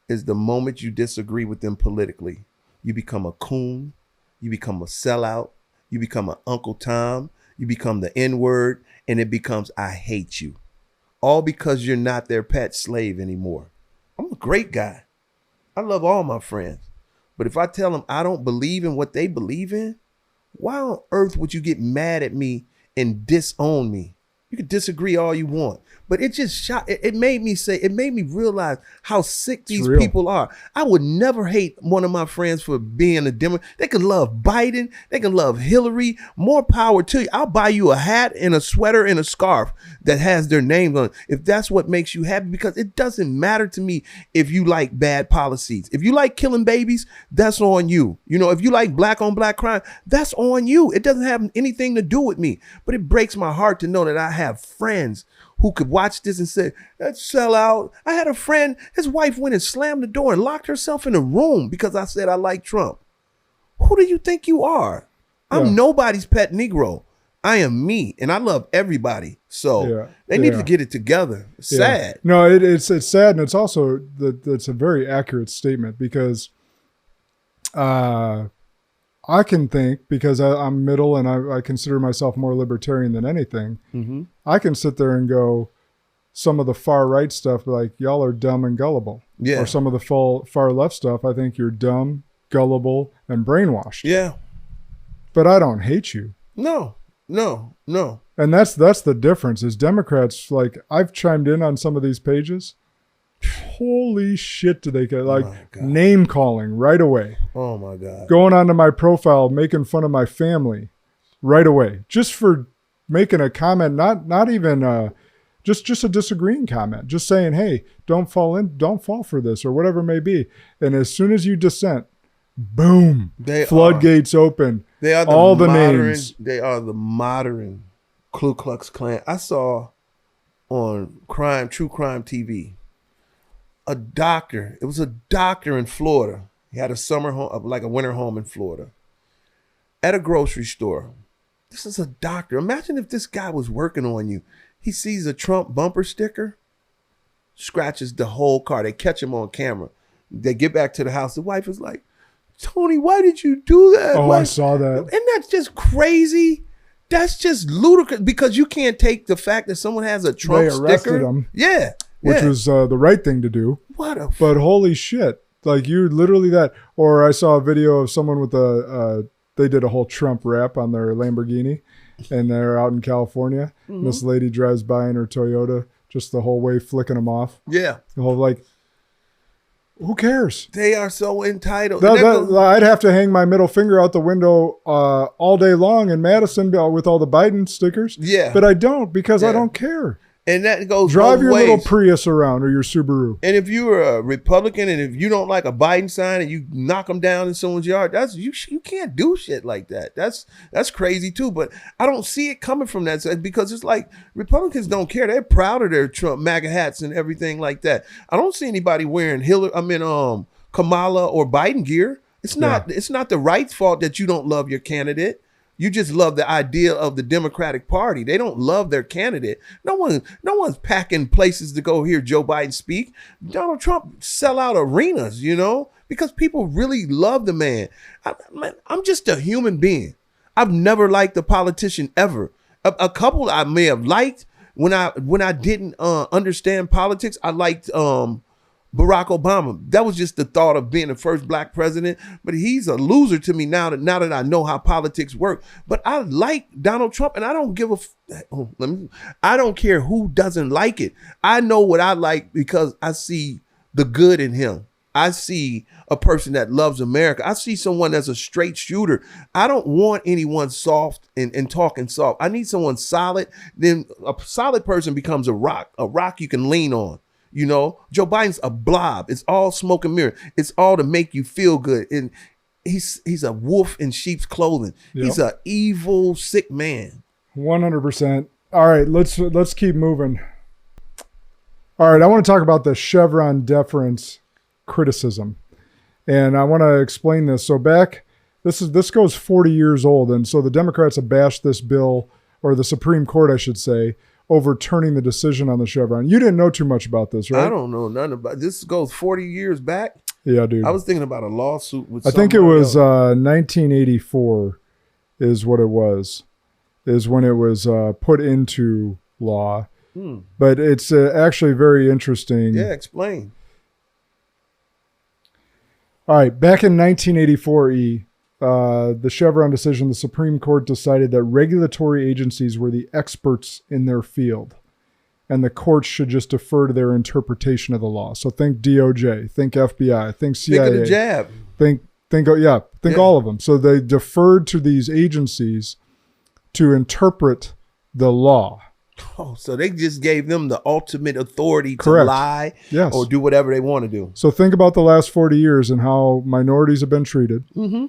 is the moment you disagree with them politically. You become a coon. You become a sellout. You become an Uncle Tom. You become the N-word, and it becomes, I hate you. All because you're not their pet slave anymore. I'm a great guy. I love all my friends. But if I tell them I don't believe in what they believe in, why on earth would you get mad at me and disown me? You can disagree all you want. But it just it made me realize how sick these people are. I would never hate one of my friends for being a Democrat. They can love Biden. They can love Hillary. More power to you. I'll buy you a hat and a sweater and a scarf that has their names on it if that's what makes you happy, because it doesn't matter to me if you like bad policies. If you like killing babies, that's on you. If you like black on black crime, that's on you. It doesn't have anything to do with me. But it breaks my heart to know that I have friends who could watch this and say, that sellout. I had a friend, his wife went and slammed the door and locked herself in a room because I said I like Trump. Who do you think you are? I'm nobody's pet Negro. I am me, and I love everybody. So they need to get it together. It's sad. No, it's sad, and it's also that's a very accurate statement, because I can think, because I'm middle and I consider myself more libertarian than anything. Mm-hmm. I can sit there and go, some of the far right stuff, like, y'all are dumb and gullible. Yeah. Or some of the far left stuff, I think you're dumb, gullible, and brainwashed. Yeah. But I don't hate you. No. And that's the difference. Is Democrats, like, I've chimed in on some of these pages. Holy shit, do they get, like, name calling right away. Oh my God. Going onto my profile, making fun of my family right away, just for making a comment, not even just a disagreeing comment, just saying, hey, don't fall for this, or whatever it may be. And as soon as you dissent, boom, floodgates open. They are all the names. They are the modern Ku Klux Klan. I saw on true crime TV, a doctor. It was a doctor in Florida. He had a summer home, like a winter home in Florida, at a grocery store. This is a doctor. Imagine if this guy was working on you. He sees a Trump bumper sticker, scratches the whole car. They catch him on camera. They get back to the house. The wife is like, Tony, why did you do that? Oh, why? I saw that. And that's just crazy. That's just ludicrous because you can't take the fact that someone has a Trump sticker. They arrested him. Yeah. Which was the right thing to do. But holy shit. Like you literally that. Or I saw a video of someone with they did a whole Trump rap on their Lamborghini and they're out in California. Mm-hmm. This lady drives by in her Toyota just the whole way flicking them off. Yeah. The whole like, who cares? They are so entitled. I'd have to hang my middle finger out the window all day long in Madison with all the Biden stickers. Yeah. But I don't because I don't care. And that goes Drive both your ways. little Prius around or your Subaru. And if you're a Republican and if you don't like a Biden sign and you knock them down in someone's yard, you can't do shit like that. That's crazy too. But I don't see it coming from that side because it's like Republicans don't care. They're proud of their Trump MAGA hats and everything like that. I don't see anybody wearing Kamala or Biden gear. It's not the right's fault that you don't love your candidate. You just love the idea of the Democratic Party. They don't love their candidate. No one's packing places to go hear Joe Biden speak. Donald Trump sell out arenas, because people really love the man. I'm just a human being. I've never liked a politician ever. A couple I may have liked when I didn't understand politics. I liked Barack Obama. That was just the thought of being the first black president, but he's a loser to me now that I know how politics work. But I like Donald Trump and I don't give I don't care who doesn't like it. I know what I like because I see the good in him. I see a person that loves America. I see someone that's a straight shooter. I don't want anyone soft and talking soft. I need someone solid. Then a solid person becomes a rock you can lean on. Joe Biden's a blob. It's all smoke and mirror. It's all to make you feel good. And he's a wolf in sheep's clothing. Yep. He's an evil, sick man. 100%. All right, let's keep moving. All right, I want to talk about the Chevron deference criticism. And I want to explain this. So this goes 40 years old. And so the Democrats have bashed this bill, or the Supreme Court, I should say, overturning the decision on the Chevron. You didn't know too much about this, right? I don't know nothing about this. Goes 40 years back. Yeah, dude. I was thinking about a lawsuit with. I think it was 1984, is what it was. Is when it was put into law. But it's actually very interesting. Yeah, explain. All right, back in 1984, the Chevron decision, the Supreme Court decided that regulatory agencies were the experts in their field, and the courts should just defer to their interpretation of the law. So think DOJ, think FBI, think CIA. Think of the jab. Think all of them. So they deferred to these agencies to interpret the law. Oh, so they just gave them the ultimate authority to lie or do whatever they want to do. So think about the last 40 years and how minorities have been treated. Mm-hmm.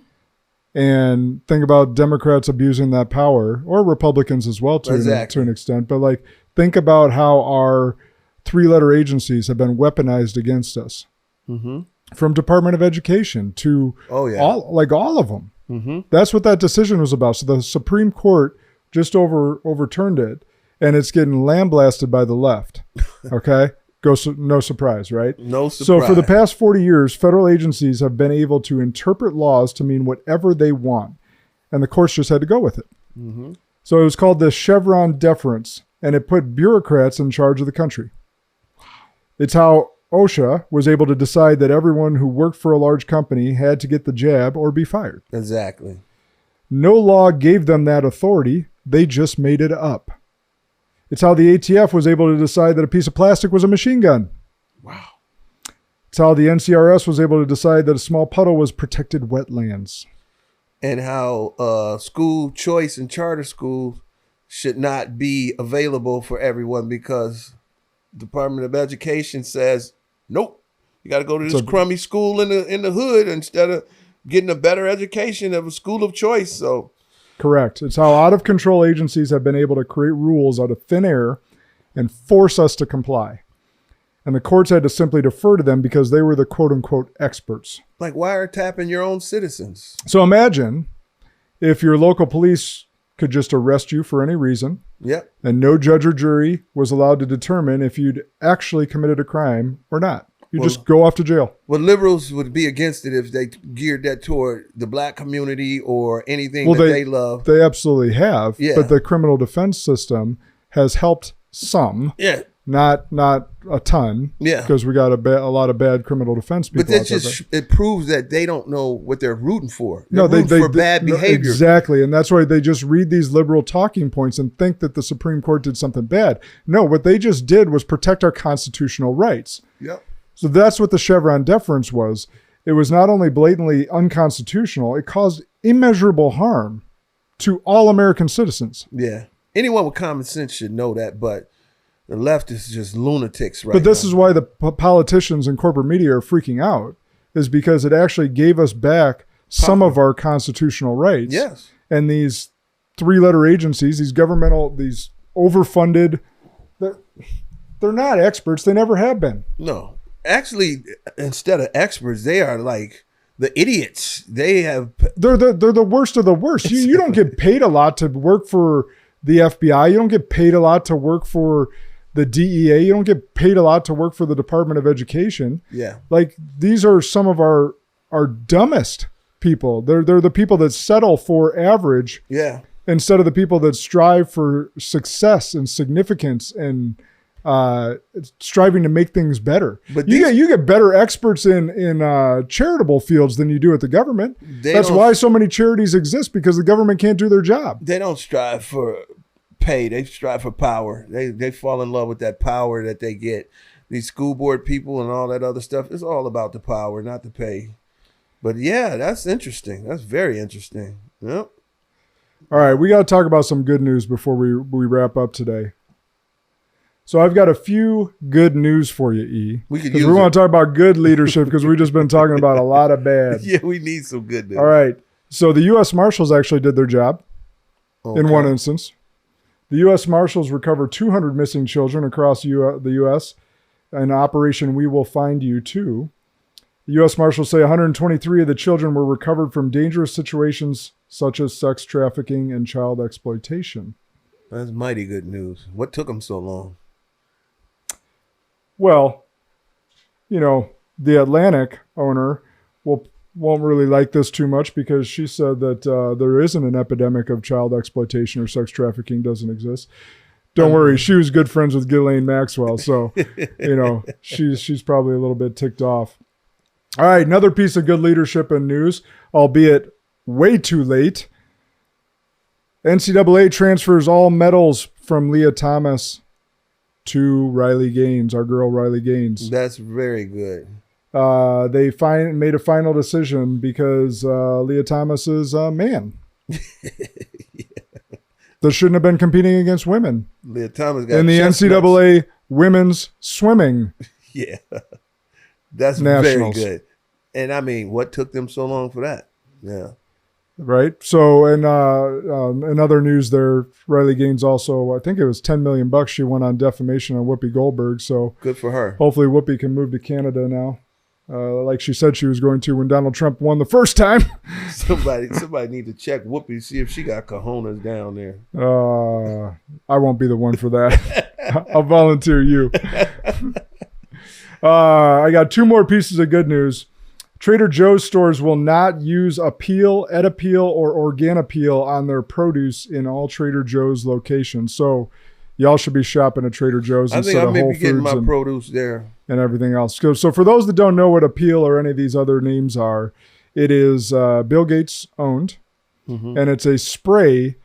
And think about Democrats abusing that power, or Republicans as well to an extent. But think about how our 3-letter agencies have been weaponized against us. Mm-hmm. From Department of Education to all of them. Mm-hmm. That's what that decision was about. So the Supreme Court just overturned it. And it's getting lambasted by the left. Okay? No surprise, right? No surprise. So for the past 40 years, federal agencies have been able to interpret laws to mean whatever they want. And the courts just had to go with it. Mm-hmm. So it was called the Chevron deference. And it put bureaucrats in charge of the country. It's how OSHA was able to decide that everyone who worked for a large company had to get the jab or be fired. Exactly. No law gave them that authority. They just made it up. It's how the ATF was able to decide that a piece of plastic was a machine gun. Wow. It's how the NCRS was able to decide that a small puddle was protected wetlands. And how school choice and charter schools should not be available for everyone because Department of Education says, nope, you got to go to this crummy school in the hood instead of getting a better education of a school of choice. So correct. It's how out of control agencies have been able to create rules out of thin air and force us to comply. And the courts had to simply defer to them because they were the quote unquote experts. like wiretapping your own citizens. So imagine if your local police could just arrest you for any reason. Yep. And no judge or jury was allowed to determine if you'd actually committed a crime or not. You just go off to jail. Well, liberals would be against it if they geared that toward the black community or anything they love. They absolutely have. Yeah. But the criminal defense system has helped some. Yeah. Not a ton. Yeah. Because we got a lot of bad criminal defense people. But that just it proves that they don't know what they're rooting for. They're no, they rooting for bad behavior. Exactly. And that's why they just read these liberal talking points and think that the Supreme Court did something bad. No, what they just did was protect our constitutional rights. Yep. So that's what the Chevron deference was. It was not only blatantly unconstitutional, it caused immeasurable harm to all American citizens. Yeah. Anyone with common sense should know that, but the left is just lunatics right now. But this now. is why the politicians and corporate media are freaking out, is because it actually gave us back some of our constitutional rights. Yes. And these three-letter agencies, these governmental, these overfunded, they're not experts. They never have been. No. Actually, instead of experts, they are like the idiots. They're the worst of the worst. You don't get paid a lot to work for the FBI. You don't get paid a lot to work for the DEA. You don't get paid a lot to work for the Department of Education. Yeah. Like, these are some of our dumbest people. They're the people that settle for average. Yeah. Instead of the people that strive for success and significance and striving to make things better. But you get better experts in charitable fields than you do at the government. That's why so many charities exist, because the government can't do their job. They don't strive for pay. They strive for power. They fall in love with that power that they get. These school board people and all that other stuff, it's all about the power, not the pay. But yeah, that's interesting. That's very interesting. Yep. All right, we got to talk about some good news before we wrap up today. So I've got a few good news for you, E. We want to talk about good leadership, because we've just been talking about a lot of bad. Yeah, we need some good news. All right. So the U.S. Marshals actually did their job in one instance. The U.S. Marshals recovered 200 missing children across the U.S. in Operation We Will Find You Too. The U.S. Marshals say 123 of the children were recovered from dangerous situations such as sex trafficking and child exploitation. That's mighty good news. What took them so long? Well, the Atlantic owner won't really like this too much, because she said that there isn't an epidemic of child exploitation or sex trafficking doesn't exist. Don't worry, she was good friends with Ghislaine Maxwell, so she's probably a little bit ticked off. All right, another piece of good leadership and news, albeit way too late. NCAA transfers all medals from Leah Thomas to Riley Gaines, our girl Riley Gaines. That's very good. They made a final decision because Leah Thomas is a man. Yeah. That shouldn't have been competing against women. Leah Thomas got in the NCAA women's swimming. Yeah, that's nationals. Very good. And I mean, what took them so long for that? Yeah. Right. So, in other news there, Riley Gaines also, I think it was $10 million she won on defamation on Whoopi Goldberg. So good for her. Hopefully Whoopi can move to Canada now, like she said she was going to when Donald Trump won the first time. Somebody need to check Whoopi, see if she got cojones down there. I won't be the one for that. I'll volunteer you. I got two more pieces of good news. Trader Joe's stores will not use Appeal, Ed Appeal, or Organ Appeal on their produce in all Trader Joe's locations. So y'all should be shopping at Trader Joe's instead of Whole Foods. I think I may be getting my produce there. And everything else. So for those that don't know what Appeal or any of these other names are, it is Bill Gates owned, and it's a spray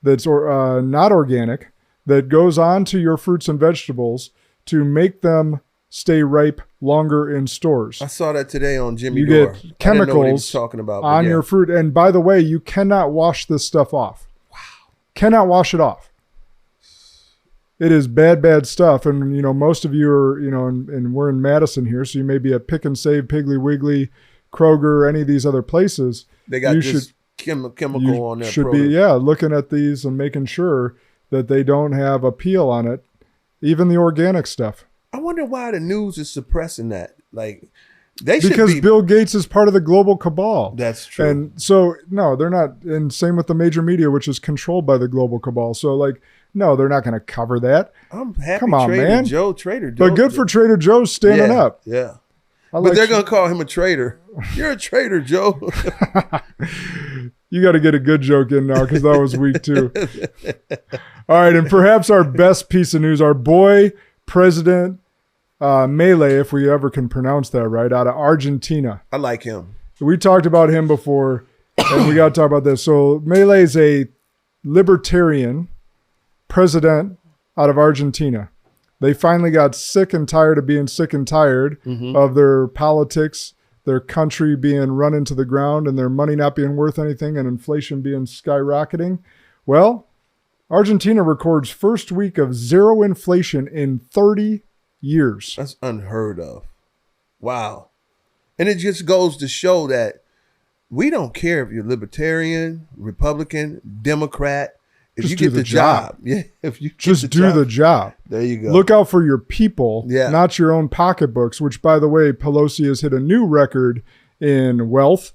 that's not organic that goes onto your fruits and vegetables to make them stay ripe longer in stores. I saw that today on Jimmy Dore. You get chemicals talking about, on your fruit. And by the way, you cannot wash this stuff off. Wow. Cannot wash it off. It is bad stuff. And, most of you are, and we're in Madison here, so you may be at Pick and Save, Piggly Wiggly, Kroger, any of these other places, They got this chemical on their should product. be looking at these and making sure that they don't have a peel on it, even the organic stuff. I wonder why the news is suppressing that. Like, they should because be. Bill Gates is part of the global cabal. That's true. And so, no, they're not. And same with the major media, which is controlled by the global cabal. So, like, no, they're not going to cover that. I'm happy. Come on, man. Trader Joe. But good for Trader Joe standing up. Yeah. But they're going to call him a traitor. You're a traitor, Joe. You got to get a good joke in now because that was weak too. All right. And perhaps our best piece of news, our boy, President Milei, if we ever can pronounce that right, out of Argentina. I like him. We talked about him before, and we got to talk about this. So Milei is a libertarian president out of Argentina. They finally got sick and tired of being sick and tired of their politics, their country being run into the ground, and their money not being worth anything, and inflation being skyrocketing. Well, Argentina records first week of zero inflation in 30 years. That's unheard of. Wow. And it just goes to show that we don't care if you're libertarian, Republican, Democrat. If Just you do get the the job. Yeah. If you Just do the job. There you go. Look out for your people, Yeah. not your own pocketbooks, which, by the way, Pelosi has hit a new record in wealth.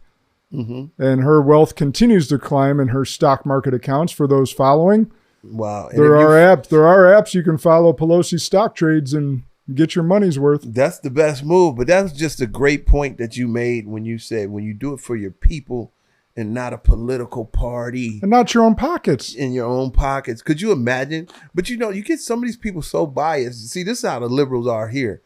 And her wealth continues to climb in her stock market accounts for those following. Wow. And There are apps you can follow Pelosi stock trades and get your money's worth. That's the best move. But that's just a great point that you made when you said when you do it for your people and not a political party. And not your own pockets. In your own pockets. Could you imagine? But you get some of these people so biased. See, this is how the liberals are here.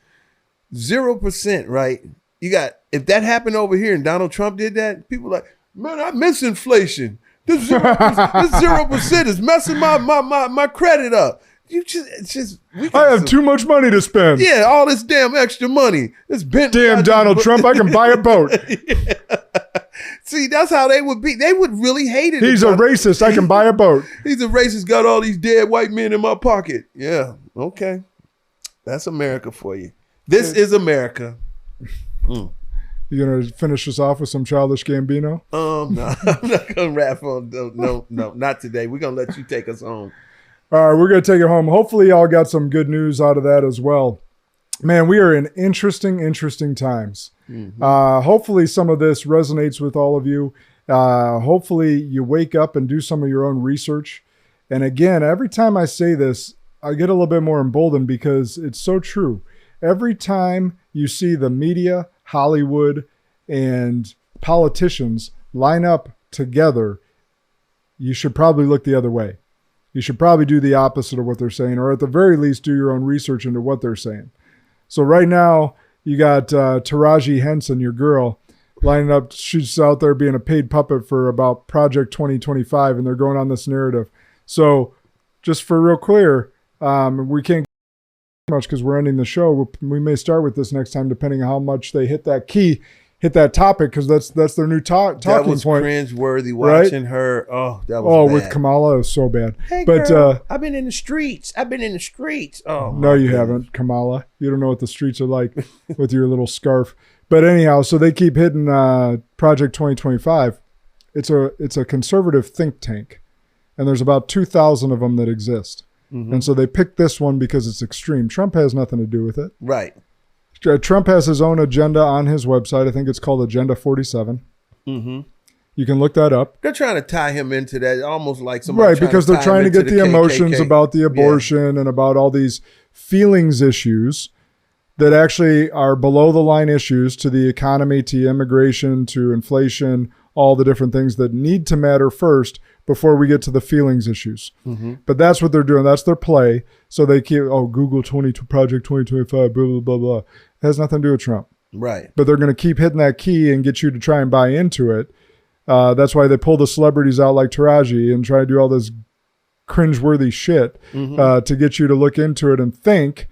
0%, right? You got, if that happened over here and Donald Trump did that, people are like, man, I miss inflation. This 0% is messing my credit up. I have too much money to spend. Yeah, all this damn extra money. This damn Donald Trump, I can buy a boat. Yeah. See, that's how they would be. They would really hate it. He's a racist. I can buy a boat. He's a racist. Got all these dead white men in my pocket. Yeah. Okay. That's America for you. This is America. You gonna finish us off with some Childish Gambino? No, I'm not gonna rap on. No, not today. We're gonna let you take us home. All right, we're gonna take it home. Hopefully, y'all got some good news out of that as well. Man, we are in interesting times. Hopefully some of this resonates with all of you. Hopefully you wake up and do some of your own research. And again, every time I say this, I get a little bit more emboldened because it's so true. Every time you see the media, Hollywood, and politicians line up together, you should probably look the other way. You should probably do the opposite of what they're saying, or at the very least, do your own research into what they're saying. So right now, you got Taraji Henson, your girl, lining up. She's out there being a paid puppet for about Project 2025, and they're going on this narrative. So just for real clear, we can't get much because we're ending the show. We may start with this next time, depending on how much they hit that topic, because that's their new talking point. That was cringe-worthy watching her. Oh, that was bad. With Kamala, it was so bad. Hey, but girl, I've been in the streets. Oh, no, you haven't, Kamala. You don't know what the streets are like with your little scarf. But anyhow, so they keep hitting Project 2025. It's a conservative think tank, and there's about 2,000 of them that exist. And so they picked this one because it's extreme. Trump has nothing to do with it. Right. Trump has his own agenda on his website. I think it's called Agenda 47. You can look that up. They're trying to tie him into that, almost like somebody. Right, because they're trying to get the emotions about the abortion and about all these feelings issues that actually are below the line issues to the economy, to immigration, to inflation, all the different things that need to matter first before we get to the feelings issues. But that's what they're doing. That's their play. So they keep, Google Project 2025, blah, blah, blah, blah. It has nothing to do with Trump. Right. But they're going to keep hitting that key and get you to try and buy into it. That's why they pull the celebrities out like Taraji and try to do all this cringeworthy shit to get you to look into it and think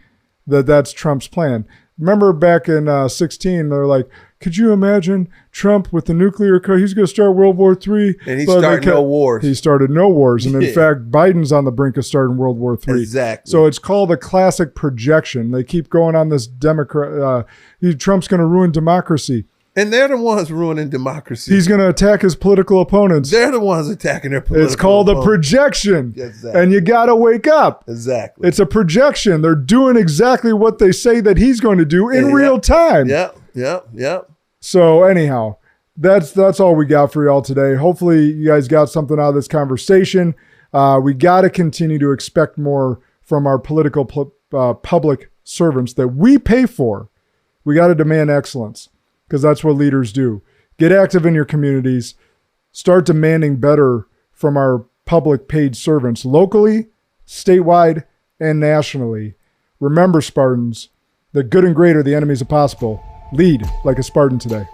that that's Trump's plan. Remember back in 16, they're like, could you imagine Trump with the nuclear code? He's going to start World War III. And he started no wars. He started no wars. And in fact, Biden's on the brink of starting World War III. Exactly. So it's called a classic projection. They keep going on this Trump's going to ruin democracy. And they're the ones ruining democracy. He's going to attack his political opponents. They're the ones attacking their political It's called opponents. a projection. Exactly. And you got to wake up. Exactly. It's a projection. They're doing exactly what they say that he's going to do in real time. Yep. So anyhow, that's all we got for y'all today. Hopefully you guys got something out of this conversation. We got to continue to expect more from our political public servants that we pay for. We got to demand excellence because that's what leaders do. Get active in your communities. Start demanding better from our public paid servants locally, statewide, and nationally. Remember, Spartans, that good and great are the enemies of possible. Lead like a Spartan today.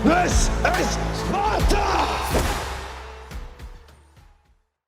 This is Sparta!